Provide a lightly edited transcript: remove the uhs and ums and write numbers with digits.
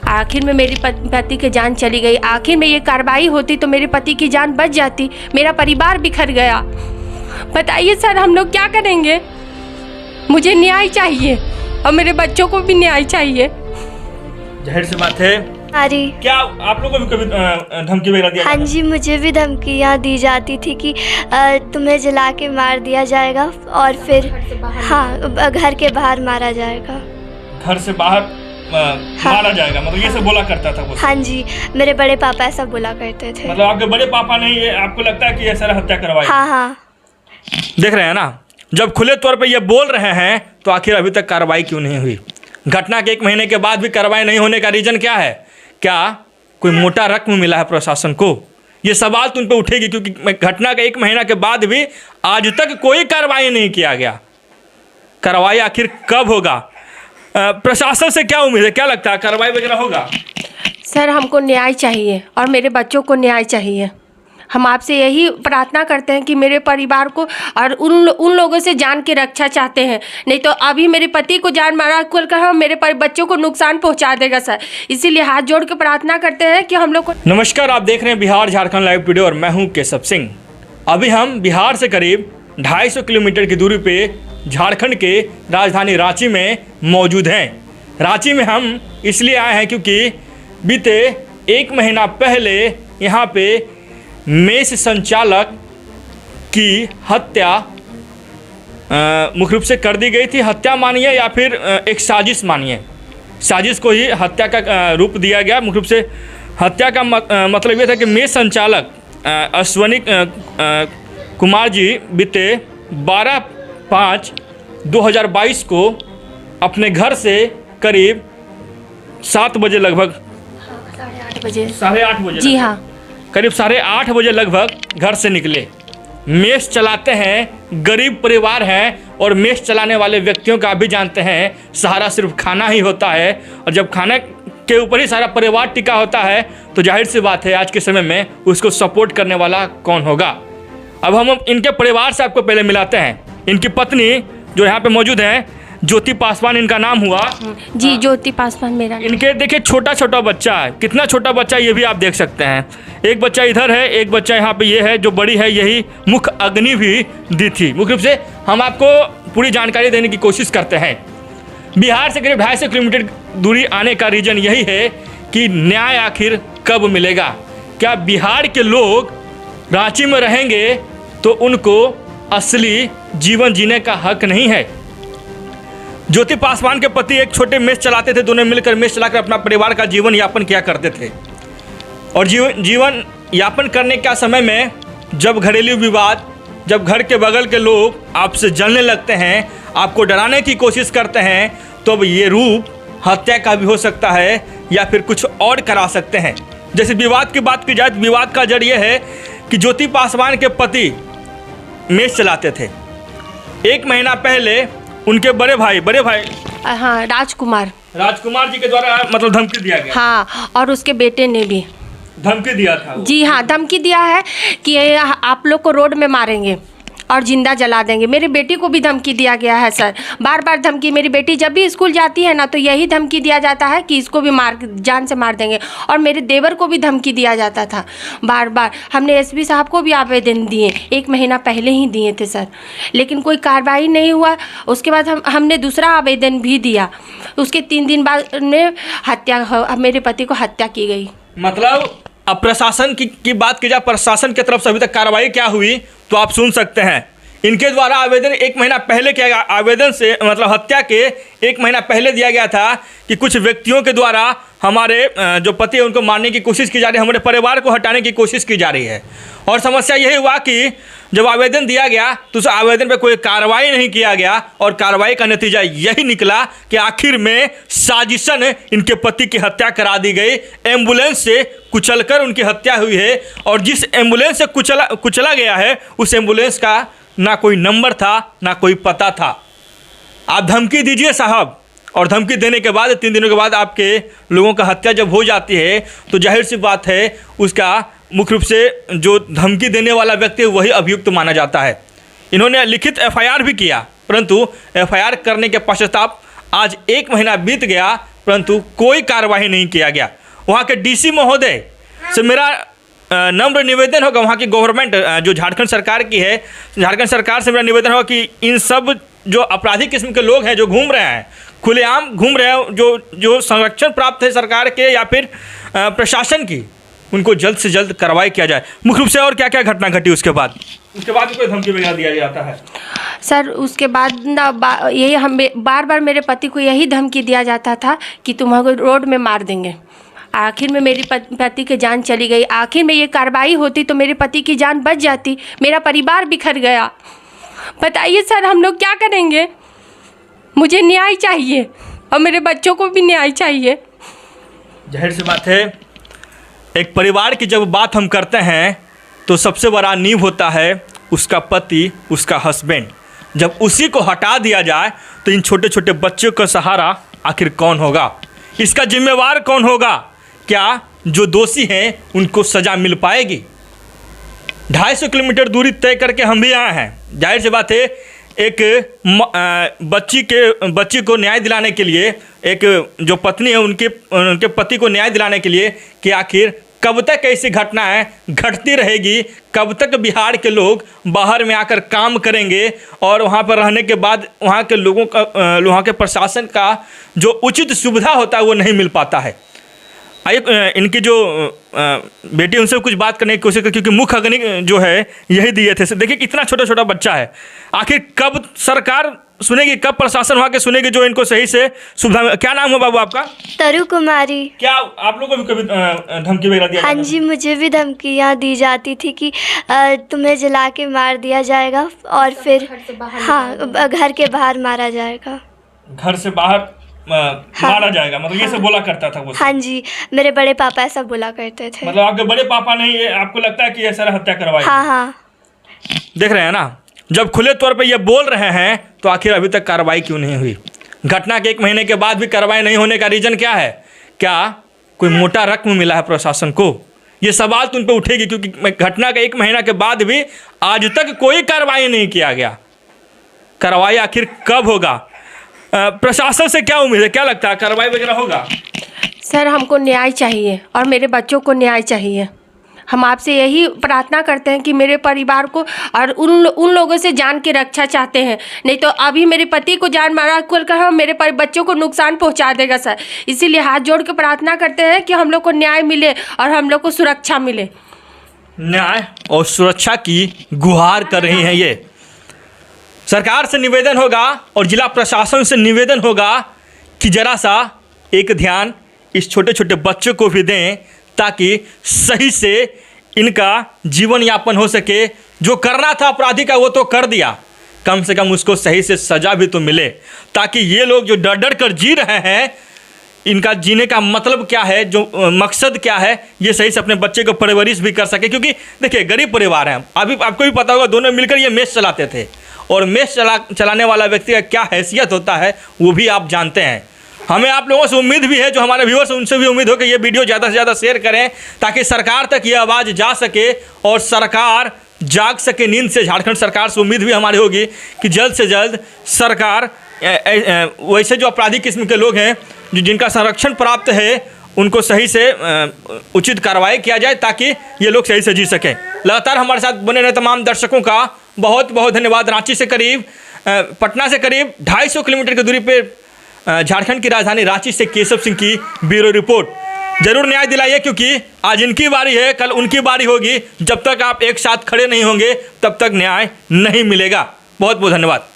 आखिर में मेरी पति की जान चली गई। आखिर में ये कार्रवाई होती तो मेरे पति की जान बच जाती, मेरा परिवार बिखर गया। बताइए सर, हम लोग क्या करेंगे? मुझे न्याय चाहिए और मेरे बच्चों को भी न्याय चाहिए। जाहिर सी बात है। अरे क्या आप लोगों को भी कभी धमकी वगैरह दिया? हाँ जी, मुझे भी धमकियाँ दी जाती थी कि तुम्हें जला के मार दिया जाएगा और फिर हाँ घर के बाहर मारा जाएगा। घर से बाहर मारा जाएगा, मतलब ये सब बोला करता था वो? हाँ जी, मेरे बड़े पापा ऐसा बोला करते थे। मतलब आपके बड़े पापा ने ये आपको लगता है कि ये सारा हत्या करवाई? हाँ हाँ। देख रहे हैं ना, जब खुले तौर पे ये बोल रहे हैं तो आखिर अभी तक कार्रवाई क्यों नहीं हुई? घटना के 1 महीने के बाद भी कार्रवाई नहीं होने का रीजन क्या है? क्या कोई मोटा रकम मिला है प्रशासन को? ये सवाल तो उन पर उठेगी, क्योंकि घटना के 1 महीना के बाद भी आज तक कोई कार्रवाई नहीं किया गया। कार्रवाई आखिर कब होगा? प्रशासन से क्या उम्मीद है? क्या लगता है कार्रवाई वगैरह होगा? सर, हमको न्याय चाहिए और मेरे बच्चों को न्याय चाहिए। हम आपसे यही प्रार्थना करते हैं कि मेरे परिवार को और उन लोगों से जान की रक्षा चाहते हैं। नहीं तो अभी मेरे पति को जान मारा खोलकर हम मेरे बच्चों को नुकसान पहुंचा देगा सर। इसीलिए हाथ जोड़ के प्रार्थना करते हैं कि हम लोग को। नमस्कार, आप देख रहे हैं बिहार झारखंड लाइव टुडे और मैं हूं केशव सिंह। अभी हम बिहार से करीब 250 किलोमीटर की दूरी पे झारखंड के राजधानी रांची में मौजूद हैं। रांची में हम इसलिए आए हैं क्योंकि बीते 1 महीना पहले यहाँ पे मेस संचालक की हत्या मुख्य रूप से कर दी गई थी। हत्या मानिए या फिर एक साजिश मानिए, साजिश को ही हत्या का रूप दिया गया। मुख्य रूप से हत्या का मतलब ये था कि मेस संचालक अश्वनी कुमार जी बीते 12/5/2022 को अपने घर से करीब 7 बजे लगभग, 8:30 बजे, जी हाँ, करीब 8:30 बजे लगभग घर से निकले। मेस चलाते हैं, गरीब परिवार हैं और मेस चलाने वाले व्यक्तियों का भी जानते हैं सहारा सिर्फ खाना ही होता है। और जब खाने के ऊपर ही सारा परिवार टिका होता है तो जाहिर सी बात है आज के समय में उसको सपोर्ट करने वाला कौन होगा। अब हम इनके परिवार से आपको पहले मिलाते हैं। इनकी पत्नी जो यहाँ पे मौजूद हैं, ज्योति पासवान इनका नाम हुआ। जी, ज्योति पासवान मेरा। इनके देखिए छोटा छोटा बच्चा है, कितना छोटा बच्चा ये भी आप देख सकते हैं। एक बच्चा इधर है, एक बच्चा यहाँ पे ये है, जो बड़ी है यही मुख्य अग्नि भी दी थी। मुख्य रूप से हम आपको पूरी जानकारी देने की कोशिश करते हैं। बिहार से करीब 250 किलोमीटर दूरी आने का रीजन यही है कि न्याय आखिर कब मिलेगा। क्या बिहार के लोग रांची में रहेंगे तो उनको असली जीवन जीने का हक नहीं है? ज्योति पासवान के पति एक छोटे मेस चलाते थे, दोनों मिलकर मेस चलाकर अपना परिवार का जीवन यापन किया करते थे। और जीवन यापन करने का समय में जब घरेलू विवाद, जब घर के बगल के लोग आपसे जलने लगते हैं, आपको डराने की कोशिश करते हैं, तो अब ये रूप हत्या का भी हो सकता है या फिर कुछ और करा सकते हैं। जैसे विवाद की बात की जाए तो विवाद का जड़ ये है कि ज्योति पासवान के पति मेस चलाते थे। 1 महीना पहले उनके बड़े भाई हाँ, राजकुमार जी के द्वारा मतलब धमकी दिया गया। हाँ, और उसके बेटे ने भी धमकी दिया था। जी हाँ, धमकी दिया है कि आप लोग को रोड में मारेंगे और जिंदा जला देंगे। मेरी बेटी को भी धमकी दिया गया है सर, बार बार धमकी। मेरी बेटी जब भी स्कूल जाती है ना तो यही धमकी दिया जाता है कि इसको भी जान से मार देंगे। और मेरे देवर को भी धमकी दिया जाता था बार बार। हमने एसपी साहब को भी आवेदन दिए, 1 महीना पहले ही दिए थे सर, लेकिन कोई कार्रवाई नहीं हुआ। उसके बाद हमने दूसरा आवेदन भी दिया। उसके 3 दिन बाद में मेरे पति को हत्या की गई। मतलब अब प्रशासन की बात की जाए, प्रशासन की तरफ से अभी तक कार्रवाई क्या हुई तो आप सुन सकते हैं। इनके द्वारा आवेदन 1 महीना पहले किया गया। आवेदन से मतलब हत्या के 1 महीना पहले दिया गया था कि कुछ व्यक्तियों के द्वारा हमारे जो पति है उनको मारने की कोशिश की जा रही है, हमारे परिवार को हटाने की कोशिश की जा रही है। और समस्या यही हुआ कि जब आवेदन दिया गया तो उस आवेदन पर कोई कार्रवाई नहीं किया गया और कार्रवाई का नतीजा यही निकला कि आखिर में साजिशन इनके पति की हत्या करा दी गई। एम्बुलेंस से कुचलकर उनकी हत्या हुई है और जिस एम्बुलेंस से कुचला गया है उस एम्बुलेंस का ना कोई नंबर था ना कोई पता था। आप धमकी दीजिए साहब, और धमकी देने के बाद 3 दिनों के बाद आपके लोगों का हत्या जब हो जाती है तो जाहिर सी बात है उसका मुख्य रूप से जो धमकी देने वाला व्यक्ति है वही अभियुक्त माना जाता है। इन्होंने लिखित FIR भी किया, परंतु FIR करने के पश्चाताप आज 1 महीना बीत गया परंतु कोई कार्रवाई नहीं किया गया। वहाँ के डीसी महोदय से मेरा नम्र निवेदन होगा, वहाँ की गवर्नमेंट जो झारखंड सरकार की है, झारखंड सरकार से मेरा निवेदन होगा कि इन सब जो आपराधिक किस्म के लोग हैं जो घूम रहे हैं, खुलेआम घूम रहे हैं, जो संरक्षण प्राप्त है सरकार के या फिर प्रशासन की, उनको जल्द से जल्द कार्रवाई किया जाए। मुख्य रूप से और क्या क्या घटना घटी उसके बाद भी कोई धमकी वगैरह दिया जाता है? सर उसके बाद ना यही हम बार बार मेरे पति को यही धमकी दिया जाता था कि तुम्हारे रोड में मार देंगे। आखिर में मेरी पति की जान चली गई। आखिर में ये कार्रवाई होती तो मेरे पति की जान बच जाती, मेरा परिवार बिखर गया। बताइए सर हम लोग क्या करेंगे? मुझे न्याय चाहिए और मेरे बच्चों को भी न्याय चाहिए। जाहिर सी बात है, एक परिवार की जब बात हम करते हैं तो सबसे बड़ा नींव होता है उसका पति, उसका हस्बैंड। जब उसी को हटा दिया जाए तो इन छोटे छोटे बच्चों का सहारा आखिर कौन होगा? इसका जिम्मेवार कौन होगा? क्या जो दोषी हैं उनको सज़ा मिल पाएगी? 250 किलोमीटर दूरी तय करके हम भी आए हैं। जाहिर सी बात है, एक बच्ची को न्याय दिलाने के लिए, एक जो पत्नी है उनके पति को न्याय दिलाने के लिए कि आखिर कब तक ऐसी घटनाएं घटती रहेगी, कब तक बिहार के लोग बाहर में आकर काम करेंगे और वहाँ पर रहने के बाद वहाँ के लोगों का, वहाँ के प्रशासन का जो उचित सुविधा होता है वो नहीं मिल पाता है। आइए इनकी जो बेटी, उनसे कुछ बात करने की कोशिश कर, क्योंकि मुख्य अग्नि जो है यही दिए थे। देखिए कितना छोटा छोटा बच्चा है, आखिर कब सरकार सुनेगी, कब प्रशासन वहाँ के सुनेगी जो इनको सही से सुविधा। क्या नाम है बाबू आपका? तरु कुमारी। क्या आप लोगों को भी कभी धमकी वगैरह दिया? हाँ जी, मुझे भी धमकियाँ दी जाती थी कि तुम्हें जला के मार दिया जाएगा और फिर हाँ घर के बाहर मारा जाएगा। घर से बाहर मारा जाएगा, मतलब ये सब बोला करता था वो? हाँ जी, मेरे बड़े पापा ऐसा बोला करते थे। मतलब आपके बड़े पापा ने ये आपको लगता है कि ये सारा हत्या करवाई? हाँ हाँ। देख रहे हैं ना, जब खुले तौर पे ये बोल रहे हैं तो आखिर अभी तक कार्रवाई क्यों नहीं हुई? घटना के 1 महीने के बाद भी कार्रवाई नहीं होने का रीज़न क्या है? क्या कोई मोटा रकम मिला है प्रशासन को? ये सवाल तो उन पर उठेगी, क्योंकि घटना के 1 महीना के बाद भी आज तक कोई कार्रवाई नहीं किया गया। कार्रवाई आखिर कब होगा? प्रशासन से क्या उम्मीद है, क्या लगता है कार्रवाई वगैरह होगा? सर हमको न्याय चाहिए और मेरे बच्चों को न्याय चाहिए। हम आपसे यही प्रार्थना करते हैं कि मेरे परिवार को और उन लोगों से जान की रक्षा चाहते हैं, नहीं तो अभी मेरे पति को जान मारा कर हम मेरे बच्चों को नुकसान पहुंचा देगा सर। इसीलिए हाथ जोड़ के प्रार्थना करते हैं कि हम लोग को न्याय मिले और हम लोग को सुरक्षा मिले। न्याय और सुरक्षा की गुहार कर रही हैं ये। सरकार से निवेदन होगा और जिला प्रशासन से निवेदन होगा कि ज़रा सा एक ध्यान इस छोटे छोटे बच्चों को भी दें, ताकि सही से इनका जीवन यापन हो सके। जो करना था अपराधी का वो तो कर दिया, कम से कम उसको सही से सज़ा भी तो मिले, ताकि ये लोग जो डर डर कर जी रहे हैं, इनका जीने का मतलब क्या है, जो मकसद क्या है, ये सही से अपने बच्चे को परवरिश भी कर सके। क्योंकि देखिए गरीब परिवार हैं, अभी आपको भी पता होगा, दोनों मिलकर ये मेस चलाते थे और मेस चलाने वाला व्यक्ति का क्या हैसियत होता है वो भी आप जानते हैं। हमें आप लोगों से उम्मीद भी है, जो हमारे व्यूअर्स उनसे भी उम्मीद हो कि ये वीडियो ज़्यादा से ज़्यादा शेयर करें, ताकि सरकार तक ये आवाज़ जा सके और सरकार जाग सके नींद से। झारखंड सरकार से उम्मीद भी हमारी होगी कि जल्द से जल्द सरकार वैसे जो अपराधी किस्म के लोग हैं जिनका संरक्षण प्राप्त है, उनको सही से उचित कार्रवाई किया जाए, ताकि ये लोग सही से जी सकें। लगातार हमारे साथ बने रहे तमाम दर्शकों का बहुत बहुत धन्यवाद। रांची से करीब, पटना से करीब 250 किलोमीटर की दूरी पे झारखंड की राजधानी रांची से केशव सिंह की ब्यूरो रिपोर्ट। जरूर न्याय दिलाइए, क्योंकि आज इनकी बारी है, कल उनकी बारी होगी। जब तक आप एक साथ खड़े नहीं होंगे तब तक न्याय नहीं मिलेगा। बहुत बहुत धन्यवाद।